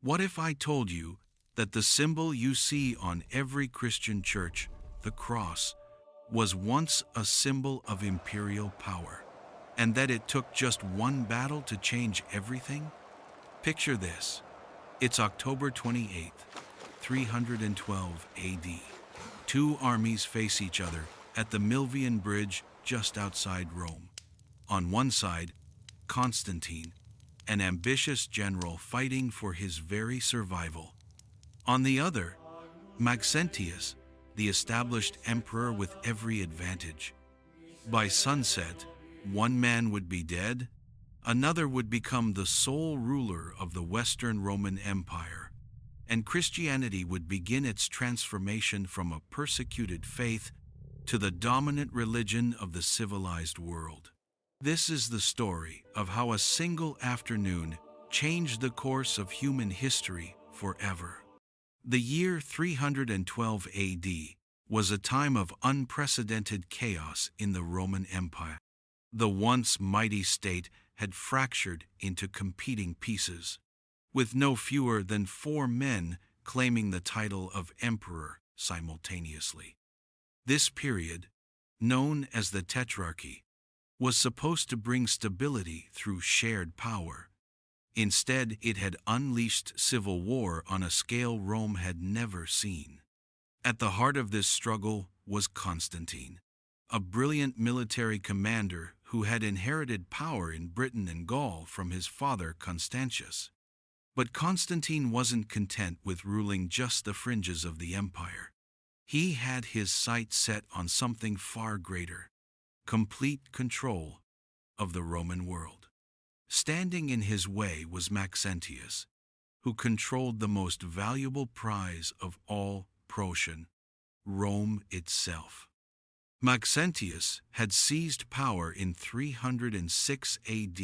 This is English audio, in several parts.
What if I told you that the symbol you see on every Christian church, the cross, was once a symbol of imperial power, and that it took just one battle to change everything? Picture this. It's October 28th, 312 AD. Two armies face each other at the Milvian Bridge just outside Rome. On one side, Constantine, an ambitious general fighting for his very survival. On the other, Maxentius, the established emperor with every advantage. By sunset, one man would be dead, another would become the sole ruler of the Western Roman Empire, and Christianity would begin its transformation from a persecuted faith to the dominant religion of the civilized world. This is the story of how a single afternoon changed the course of human history forever. The year 312 AD was a time of unprecedented chaos in the Roman Empire. The once mighty state had fractured into competing pieces, with no fewer than 4 men claiming the title of emperor simultaneously. This period, known as the Tetrarchy, was supposed to bring stability through shared power. Instead, it had unleashed civil war on a scale Rome had never seen. At the heart of this struggle was Constantine, a brilliant military commander who had inherited power in Britain and Gaul from his father Constantius. But Constantine wasn't content with ruling just the fringes of the empire. He had his sights set on something far greater: complete control of the Roman world. Standing in his way was Maxentius, who controlled the most valuable prize of all Proetian, Rome itself. Maxentius had seized power in 306 AD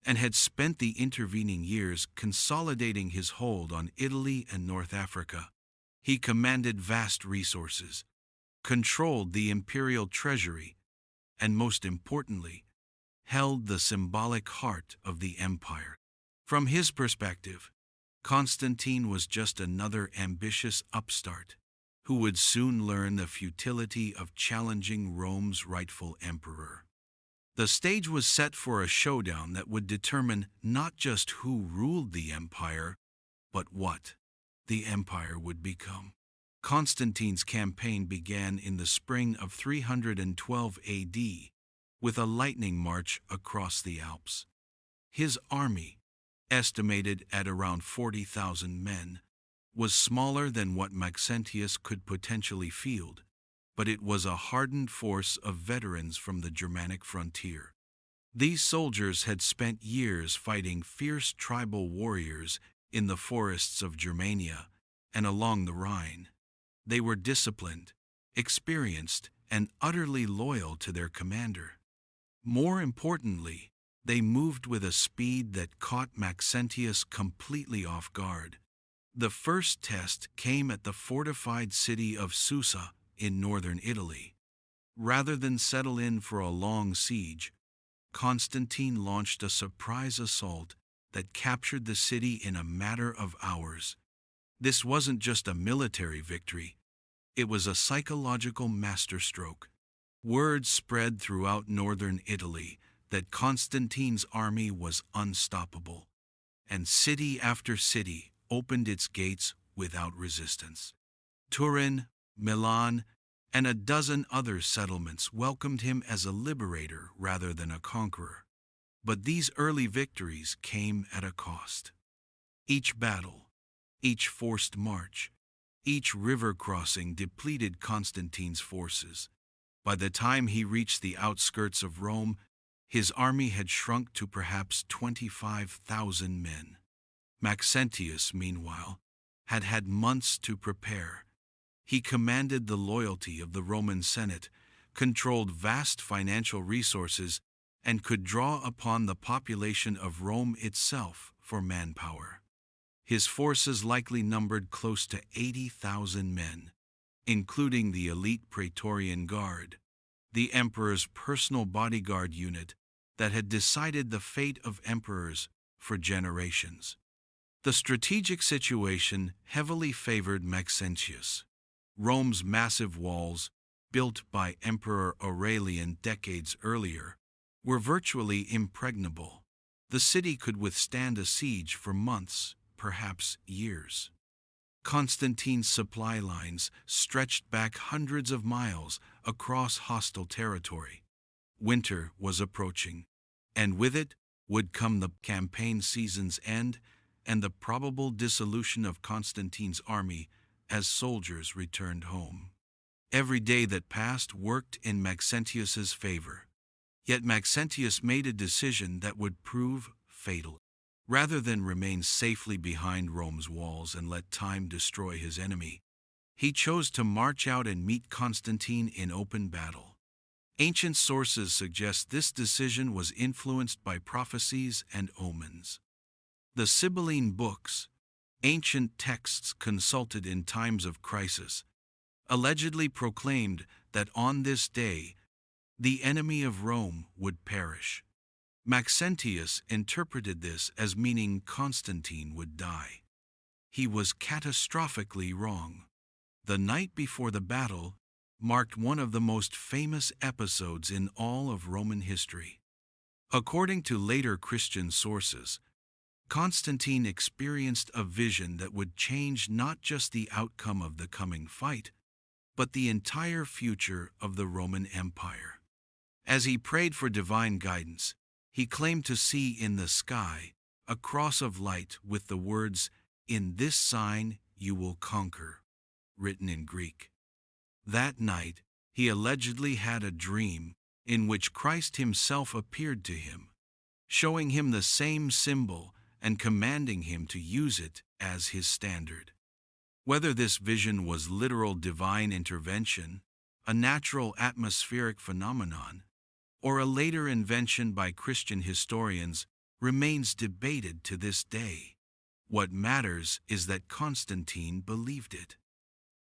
and had spent the intervening years consolidating his hold on Italy and North Africa. He commanded vast resources, controlled the imperial treasury, and most importantly, held the symbolic heart of the empire. From his perspective, Constantine was just another ambitious upstart who would soon learn the futility of challenging Rome's rightful emperor. The stage was set for a showdown that would determine not just who ruled the empire, but what the empire would become. Constantine's campaign began in the spring of 312 AD with a lightning march across the Alps. His army, estimated at around 40,000 men, was smaller than what Maxentius could potentially field, but it was a hardened force of veterans from the Germanic frontier. These soldiers had spent years fighting fierce tribal warriors in the forests of Germania and along the Rhine. They were disciplined, experienced, and utterly loyal to their commander. More importantly, they moved with a speed that caught Maxentius completely off guard. The first test came at the fortified city of Susa in northern Italy. Rather than settle in for a long siege, Constantine launched a surprise assault that captured the city in a matter of hours. This wasn't just a military victory, it was a psychological masterstroke. Word spread throughout northern Italy that Constantine's army was unstoppable, and city after city opened its gates without resistance. Turin, Milan, and a dozen other settlements welcomed him as a liberator rather than a conqueror. But these early victories came at a cost. Each battle, each forced march, each river crossing depleted Constantine's forces. By the time he reached the outskirts of Rome, his army had shrunk to perhaps 25,000 men. Maxentius, meanwhile, had had months to prepare. He commanded the loyalty of the Roman Senate, controlled vast financial resources, and could draw upon the population of Rome itself for manpower. His forces likely numbered close to 80,000 men, including the elite Praetorian Guard, the emperor's personal bodyguard unit that had decided the fate of emperors for generations. The strategic situation heavily favored Maxentius. Rome's massive walls, built by Emperor Aurelian decades earlier, were virtually impregnable. The city could withstand a siege for months, perhaps years. Constantine's supply lines stretched back hundreds of miles across hostile territory. Winter was approaching, and with it would come the campaign season's end and the probable dissolution of Constantine's army as soldiers returned home. Every day that passed worked in Maxentius's favor. Yet Maxentius made a decision that would prove fatal. Rather than remain safely behind Rome's walls and let time destroy his enemy, he chose to march out and meet Constantine in open battle. Ancient sources suggest this decision was influenced by prophecies and omens. The Sibylline books, ancient texts consulted in times of crisis, allegedly proclaimed that on this day, the enemy of Rome would perish. Maxentius interpreted this as meaning Constantine would die. He was catastrophically wrong. The night before the battle marked one of the most famous episodes in all of Roman history. According to later Christian sources, Constantine experienced a vision that would change not just the outcome of the coming fight, but the entire future of the Roman Empire. As he prayed for divine guidance, he claimed to see in the sky a cross of light with the words, "In this sign you will conquer," written in Greek. That night, he allegedly had a dream in which Christ himself appeared to him, showing him the same symbol and commanding him to use it as his standard. Whether this vision was literal divine intervention, a natural atmospheric phenomenon, or a later invention by Christian historians remains debated to this day. What matters is that Constantine believed it.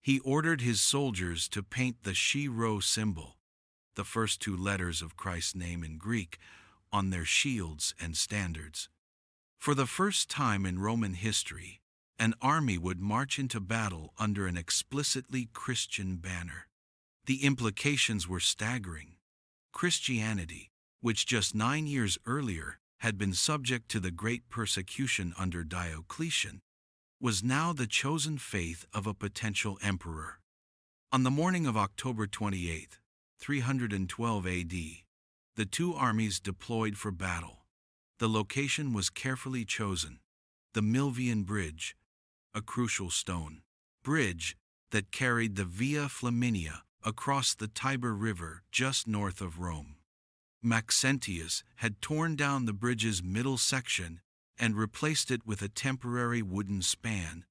He ordered his soldiers to paint the Chi-Rho symbol, the first two letters of Christ's name in Greek, on their shields and standards. For the first time in Roman history, an army would march into battle under an explicitly Christian banner. The implications were staggering. Christianity, which just 9 years earlier had been subject to the great persecution under Diocletian, was now the chosen faith of a potential emperor. On the morning of October 28, 312 AD, the two armies deployed for battle. The location was carefully chosen, the Milvian Bridge, a crucial stone bridge that carried the Via Flaminia across the Tiber River just north of Rome. Maxentius had torn down the bridge's middle section and replaced it with a temporary wooden span,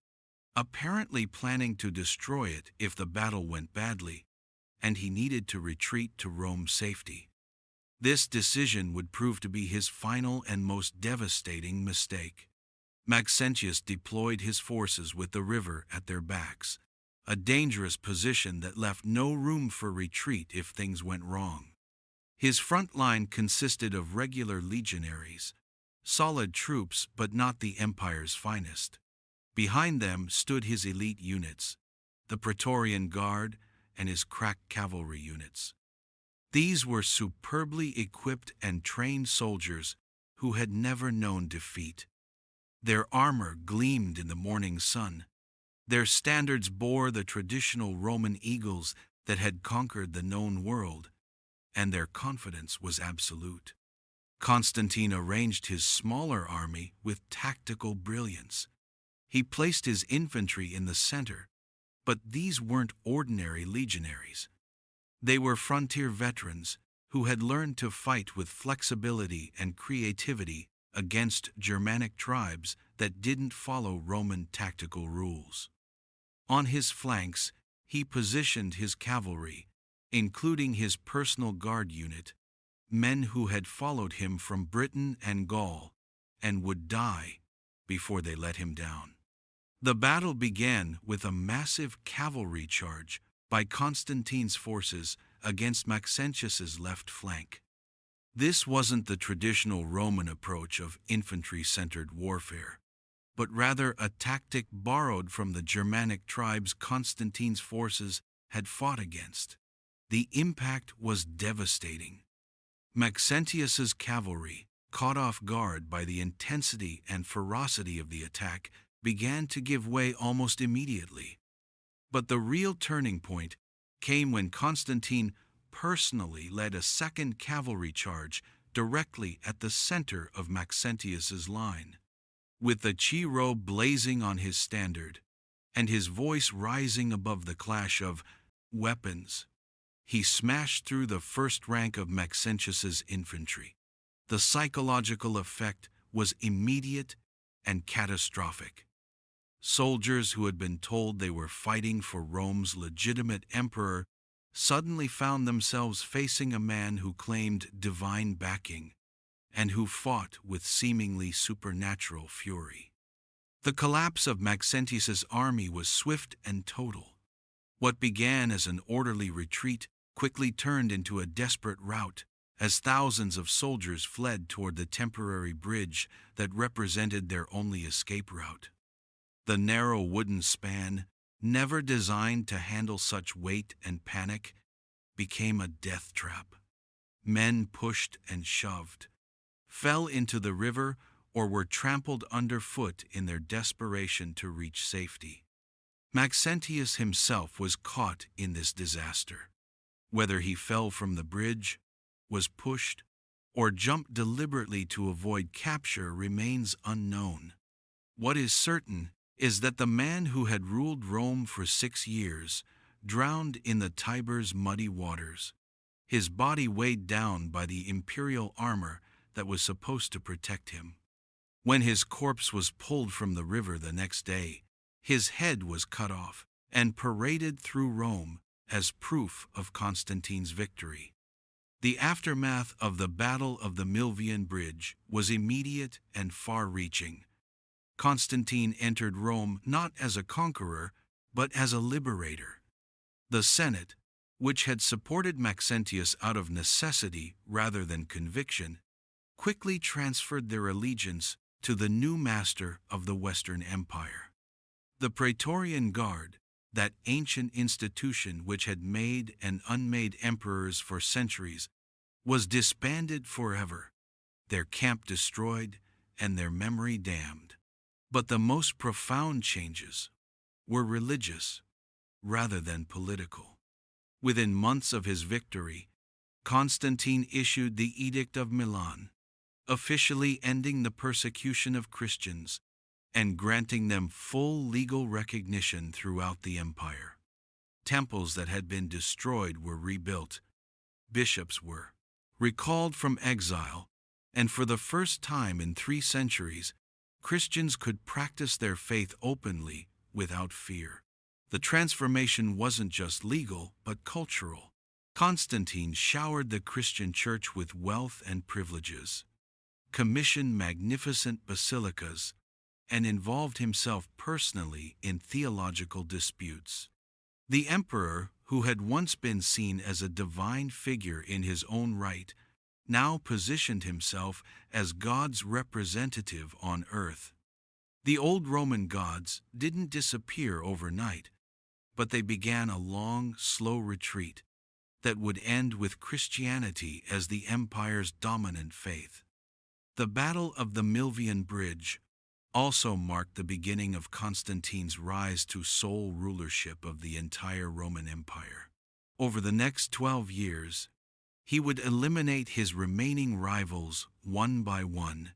apparently planning to destroy it if the battle went badly, and he needed to retreat to Rome's safety. This decision would prove to be his final and most devastating mistake. Maxentius deployed his forces with the river at their backs, a dangerous position that left no room for retreat if things went wrong. His front line consisted of regular legionaries, solid troops but not the empire's finest. Behind them stood his elite units, the Praetorian Guard and his crack cavalry units. These were superbly equipped and trained soldiers who had never known defeat. Their armor gleamed in the morning sun. Their standards bore the traditional Roman eagles that had conquered the known world, and their confidence was absolute. Constantine arranged his smaller army with tactical brilliance. He placed his infantry in the center, but these weren't ordinary legionaries. They were frontier veterans who had learned to fight with flexibility and creativity against Germanic tribes that didn't follow Roman tactical rules. On his flanks, he positioned his cavalry, including his personal guard unit, men who had followed him from Britain and Gaul and would die before they let him down. The battle began with a massive cavalry charge by Constantine's forces against Maxentius's left flank. This wasn't the traditional Roman approach of infantry-centered warfare. but rather a tactic borrowed from the Germanic tribes Constantine's forces had fought against. The impact was devastating. Maxentius's cavalry, caught off guard by the intensity and ferocity of the attack, began to give way almost immediately. But the real turning point came when Constantine personally led a second cavalry charge directly at the center of Maxentius's line. With the Chi blazing on his standard, and his voice rising above the clash of weapons, he smashed through the first rank of Maxentius's infantry. The psychological effect was immediate and catastrophic. Soldiers who had been told they were fighting for Rome's legitimate emperor suddenly found themselves facing a man who claimed divine backing and who fought with seemingly supernatural fury. The collapse of Maxentius's army was swift and total. What began as an orderly retreat quickly turned into a desperate rout as thousands of soldiers fled toward the temporary bridge that represented their only escape route. The narrow wooden span, never designed to handle such weight and panic, became a death trap. Men pushed and shoved, fell into the river, or were trampled underfoot in their desperation to reach safety. Maxentius himself was caught in this disaster. Whether he fell from the bridge, was pushed, or jumped deliberately to avoid capture remains unknown. What is certain is that the man who had ruled Rome for 6 years drowned in the Tiber's muddy waters, his body weighed down by the imperial armor that was supposed to protect him. When his corpse was pulled from the river the next day, his head was cut off and paraded through Rome as proof of Constantine's victory. The aftermath of the Battle of the Milvian Bridge was immediate and far-reaching. Constantine entered Rome not as a conqueror, but as a liberator. The Senate, which had supported Maxentius out of necessity rather than conviction, quickly transferred their allegiance to the new master of the Western Empire. The Praetorian Guard, that ancient institution which had made and unmade emperors for centuries, was disbanded forever, their camp destroyed and their memory damned. But the most profound changes were religious rather than political. Within months of his victory, Constantine issued the Edict of Milan, officially ending the persecution of Christians and granting them full legal recognition throughout the empire. Temples that had been destroyed were rebuilt, bishops were recalled from exile, and for the first time in 3 centuries, Christians could practice their faith openly without fear. The transformation wasn't just legal, but cultural. Constantine showered the Christian church with wealth and privileges, commissioned magnificent basilicas, and involved himself personally in theological disputes. The emperor, who had once been seen as a divine figure in his own right, now positioned himself as God's representative on earth. The old Roman gods didn't disappear overnight, but they began a long, slow retreat that would end with Christianity as the empire's dominant faith. The Battle of the Milvian Bridge also marked the beginning of Constantine's rise to sole rulership of the entire Roman Empire. Over the next 12 years, he would eliminate his remaining rivals one by one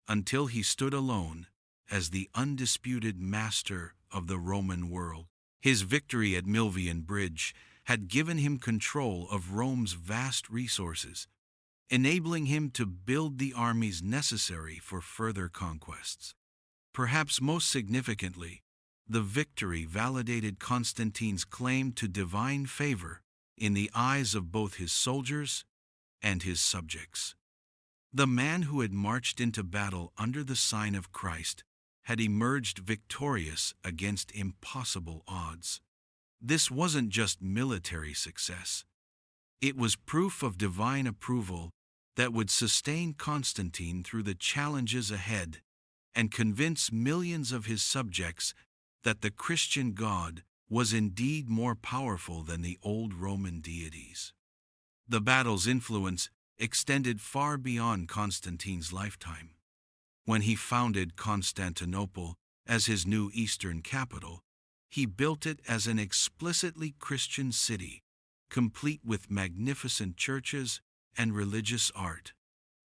until he stood alone as the undisputed master of the Roman world. His victory at Milvian Bridge had given him control of Rome's vast resources, enabling him to build the armies necessary for further conquests. Perhaps most significantly, the victory validated Constantine's claim to divine favor in the eyes of both his soldiers and his subjects. The man who had marched into battle under the sign of Christ had emerged victorious against impossible odds. This wasn't just military success. It was proof of divine approval that would sustain Constantine through the challenges ahead and convince millions of his subjects that the Christian God was indeed more powerful than the old Roman deities. The battle's influence extended far beyond Constantine's lifetime. When he founded Constantinople as his new eastern capital, he built it as an explicitly Christian city, complete with magnificent churches and religious art.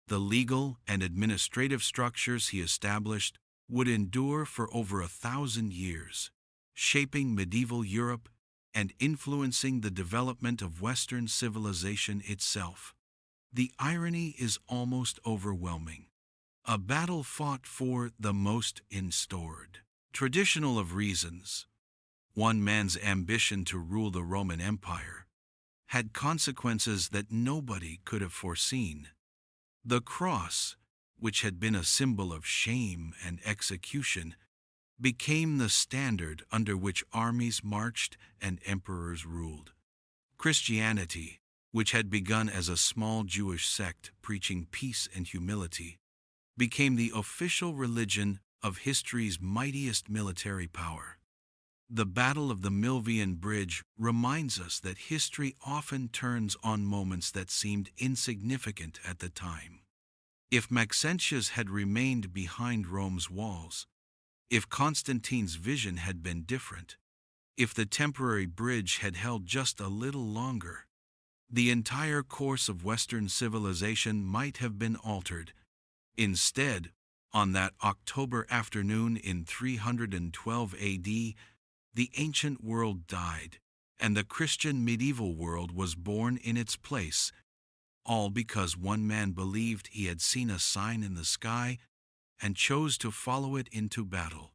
The legal and administrative structures he established would endure for over 1,000 years, shaping medieval Europe and influencing the development of Western civilization itself. The irony is almost overwhelming. A battle fought for the most instaured, traditional of reasons. One man's ambition to rule the Roman Empire had consequences that nobody could have foreseen. The cross, which had been a symbol of shame and execution, became the standard under which armies marched and emperors ruled. Christianity, which had begun as a small Jewish sect preaching peace and humility, became the official religion of history's mightiest military power. The Battle of the Milvian Bridge reminds us that history often turns on moments that seemed insignificant at the time. If Maxentius had remained behind Rome's walls, if Constantine's vision had been different, if the temporary bridge had held just a little longer, the entire course of Western civilization might have been altered. Instead, on that October afternoon in 312 AD, the ancient world died, and the Christian medieval world was born in its place, all because one man believed he had seen a sign in the sky and chose to follow it into battle.